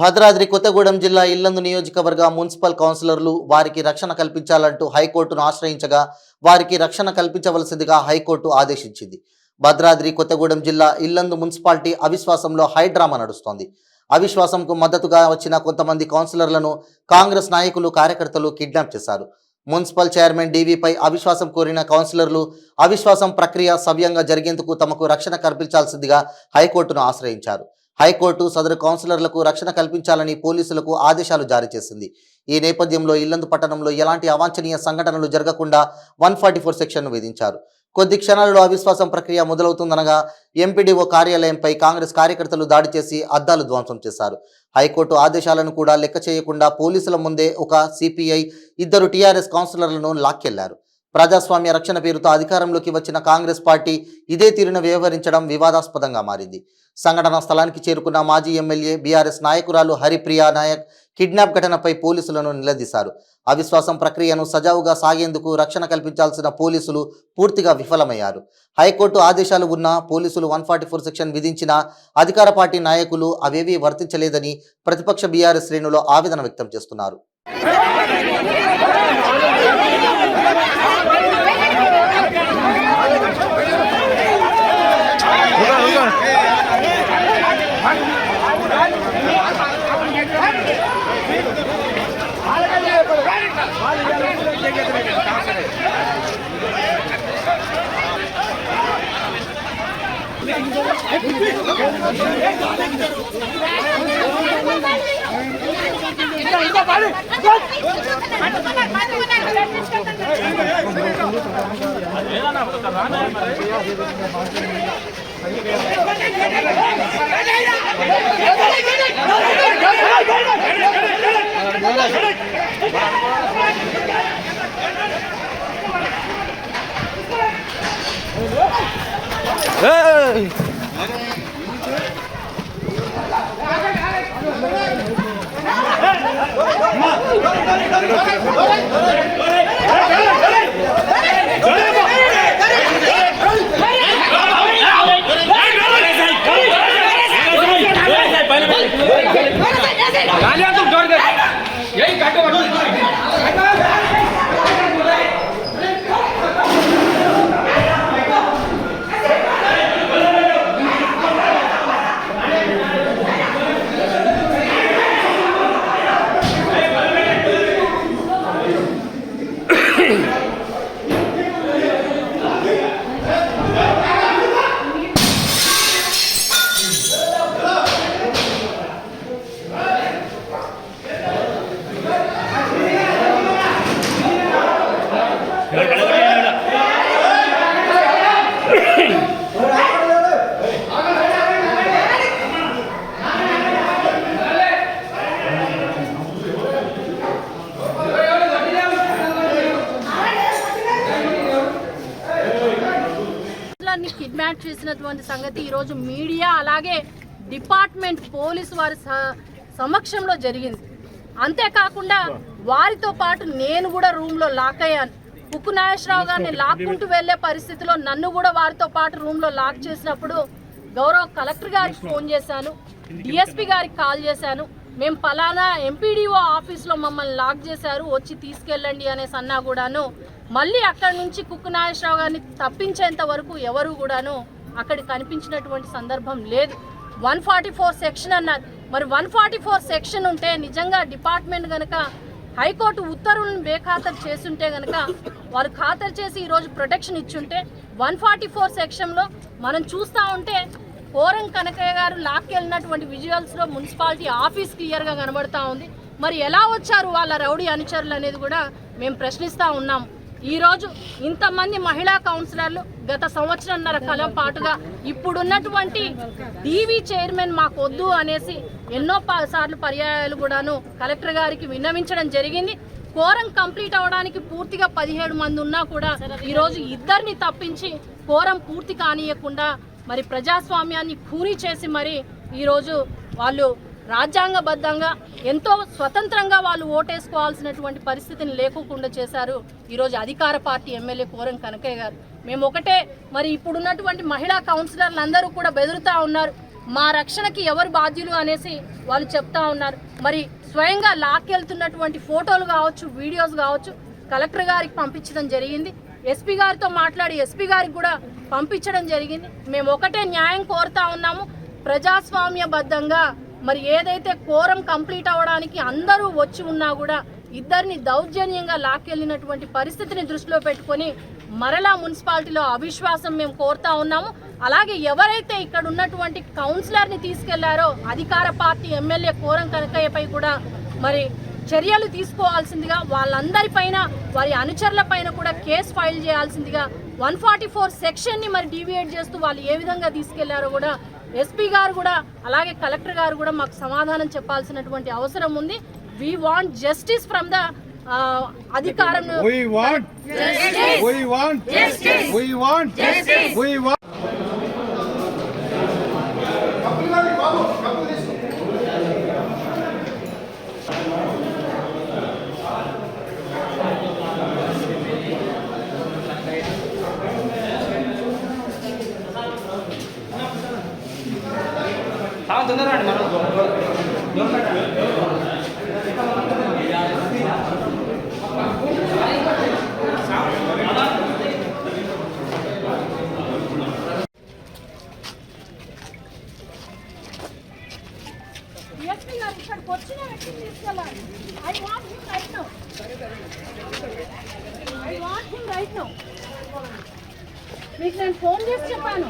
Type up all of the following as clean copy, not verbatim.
భద్రాద్రి కొత్తగూడెం జిల్లా ఇల్లందు నియోజకవర్గ మున్సిపల్ కౌన్సిలర్లు వారికి రక్షణ కల్పించాలంటూ హైకోర్టును ఆశ్రయించగా వారికి రక్షణ కల్పించవలసిందిగా హైకోర్టు ఆదేశించింది. భద్రాద్రి కొత్తగూడెం జిల్లా ఇల్లందు మున్సిపాలిటీ అవిశ్వాసంలో హైడ్రామా నడుస్తోంది. అవిశ్వాసంకు మద్దతుగా వచ్చిన కొంతమంది కౌన్సిలర్లను కాంగ్రెస్ నాయకులు కార్యకర్తలు కిడ్నాప్ చేశారు. మున్సిపల్ చైర్మన్ డీవీపై అవిశ్వాసం కోరిన కౌన్సిలర్లు అవిశ్వాసం ప్రక్రియ సవ్యంగా జరిగేందుకు తమకు రక్షణ కల్పించాల్సిందిగా హైకోర్టును ఆశ్రయించారు. హైకోర్టు సదరు కౌన్సిలర్లకు రక్షణ కల్పించాలని పోలీసులకు ఆదేశాలు జారీ చేసింది. ఈ నేపథ్యంలో ఇల్లందు పట్టణంలో ఎలాంటి అవాంఛనీయ సంఘటనలు జరగకుండా 144 సెక్షన్ను విధించారు. కొద్ది క్షణాలలో అవిశ్వాసం ప్రక్రియ మొదలవుతుందనగా ఎంపీడీఓ కార్యాలయంపై కాంగ్రెస్ కార్యకర్తలు దాడి చేసి అద్దాలు ధ్వంసం చేశారు. హైకోర్టు ఆదేశాలను కూడా లెక్క చేయకుండా పోలీసుల ముందే ఒక సిపిఐ, 2 టీఆర్ఎస్ కౌన్సిలర్లను లాక్కెళ్లారు. ప్రజాస్వామ్య రక్షణ పేరుతో అధికారంలోకి వచ్చిన కాంగ్రెస్ పార్టీ ఇదే తీరున వ్యవహరించడం వివాదాస్పదంగా మారింది. సంఘటనా స్థలానికి చేరుకున్న మాజీ ఎమ్మెల్యే బీఆర్ఎస్ నాయకురాలు హరిప్రియా నాయక్ కిడ్నాప్ ఘటనపై పోలీసులను నిలదీశారు. అవిశ్వాసం ప్రక్రియను సజావుగా సాగేందుకు రక్షణ కల్పించాల్సిన పోలీసులు పూర్తిగా విఫలమయ్యారు. హైకోర్టు ఆదేశాలు ఉన్నా పోలీసులు 144 సెక్షన్ విధించిన అధికార పార్టీ నాయకులు అవేవీ వర్తించలేదని ప్రతిపక్ష బీఆర్ఎస్ శ్రేణులు ఆవేదన వ్యక్తం చేస్తున్నారు. కిడ్నాప్ చేసినటువంటి సంగతి ఈరోజు మీడియా అలాగే డిపార్ట్మెంట్ పోలీసు వారి సమక్షంలో జరిగింది. అంతేకాకుండా వారితో పాటు నేను కూడా రూమ్లో లాక్ అయ్యాను. ఉక్కు నాగేశ్వరరావు గారిని లాక్కుంటూ వెళ్లే పరిస్థితిలో నన్ను కూడా వారితో పాటు రూమ్లో లాక్ చేసినప్పుడు గౌరవ కలెక్టర్ గారికి ఫోన్ చేశాను, డిఎస్పీ గారికి కాల్ చేశాను. మేము పలానా ఎంపీడీఓ ఆఫీస్లో మమ్మల్ని లాక్ చేశారు, వచ్చి తీసుకెళ్ళండి అనేసి అన్నా కూడాను మళ్ళీ అక్కడి నుంచి కుక్కు నాగేశ్వరరావు గారిని తప్పించేంత వరకు ఎవరు కూడాను అక్కడ కనిపించినటువంటి సందర్భం లేదు. 144 సెక్షన్ అన్నారు. మరి 144 సెక్షన్ ఉంటే నిజంగా డిపార్ట్మెంట్ కనుక హైకోర్టు ఉత్తర్వులను బేఖాతరు చేస్తుంటే కనుక వారు ఖాతరు చేసి ఈరోజు ప్రొటెక్షన్ ఇచ్చుంటే 144 సెక్షన్లో మనం చూస్తూ ఉంటే కోరం కనకయ్య గారు లాక్కెళ్ళినటువంటి విజువల్స్లో మున్సిపాలిటీ ఆఫీస్ క్లియర్గా కనబడతా ఉంది. మరి ఎలా వచ్చారు వాళ్ళ రౌడీ అనుచరులు అనేది కూడా మేము ప్రశ్నిస్తూ ఉన్నాం. ఈరోజు ఇంతమంది మహిళా కౌన్సిలర్లు గత సంవత్సరంన్నర కాలం పాటుగా ఇప్పుడున్నటువంటి డీవీ చైర్మన్ మాకు వద్దు అనేసి ఎన్నో సార్లు పర్యాయాలు కూడాను కలెక్టర్ గారికి విన్నవించడం జరిగింది. కోరం కంప్లీట్ అవడానికి పూర్తిగా 17 మంది ఉన్నా కూడా ఈరోజు 2 తప్పించి కోరం పూర్తి కానియకుండా మరి ప్రజాస్వామ్యాన్ని ఖూనీ చేసి మరి ఈరోజు వాళ్ళు రాజ్యాంగబద్ధంగా ఎంతో స్వతంత్రంగా వాళ్ళు ఓటేసుకోవాల్సినటువంటి పరిస్థితిని లేకుండా చేశారు ఈరోజు అధికార పార్టీ ఎమ్మెల్యే కోరం కనకయ్య గారు. మేము ఒకటే మరి ఇప్పుడున్నటువంటి మహిళా కౌన్సిలర్లు అందరూ కూడా బెదురుతూ ఉన్నారు. మా రక్షణకి ఎవరు బాధ్యులు అనేసి వాళ్ళు చెప్తా ఉన్నారు. మరి స్వయంగా లాక్కెళ్తున్నటువంటి ఫోటోలు కావచ్చు, వీడియోస్ కావచ్చు కలెక్టర్ గారికి పంపించడం జరిగింది. ఎస్పీ గారితో మాట్లాడి ఎస్పీ గారికి కూడా పంపించడం జరిగింది. మేము ఒకటే న్యాయం కోరుతా ఉన్నాము. ప్రజాస్వామ్యబద్ధంగా మరి ఏదైతే కోరం కంప్లీట్ అవ్వడానికి అందరూ వచ్చి ఉన్నా కూడా ఇద్దరిని దౌర్జన్యంగా లాక్కెళ్ళినటువంటి పరిస్థితిని దృష్టిలో పెట్టుకొని మరలా మున్సిపాలిటీలో అవిశ్వాసం మేము కోరుతా ఉన్నాము. అలాగే ఎవరైతే ఇక్కడ ఉన్నటువంటి కౌన్సిలర్ని తీసుకెళ్లారో అధికార పార్టీ ఎమ్మెల్యే కోరం కనకయ్యపై కూడా మరి చర్యలు తీసుకోవాల్సిందిగా, వాళ్ళందరిపైన వారి అనుచరుల పైన కూడా కేసు ఫైల్ చేయాల్సిందిగా, 144 సెక్షన్ని మరి డీవియేట్ చేస్తూ వాళ్ళు ఏ విధంగా తీసుకెళ్లారో కూడా ఎస్పీ గారు కూడా అలాగే కలెక్టర్ గారు కూడా మాకు సమాధానం చెప్పాల్సినటువంటి అవసరం ఉంది. We want justice from the అధికారం. We want justice. We want justice. We want justice. We want. తొందరగా ఎస్పీ గారు ఇక్కడికి వచ్చిన వ్యక్తిని తీసుకెళ్ళాలి. I want him right now. I want him right now. మీకు నేను ఫోన్ చేసి చెప్పాను.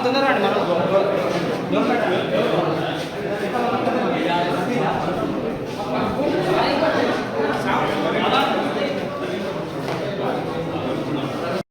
తొందరగా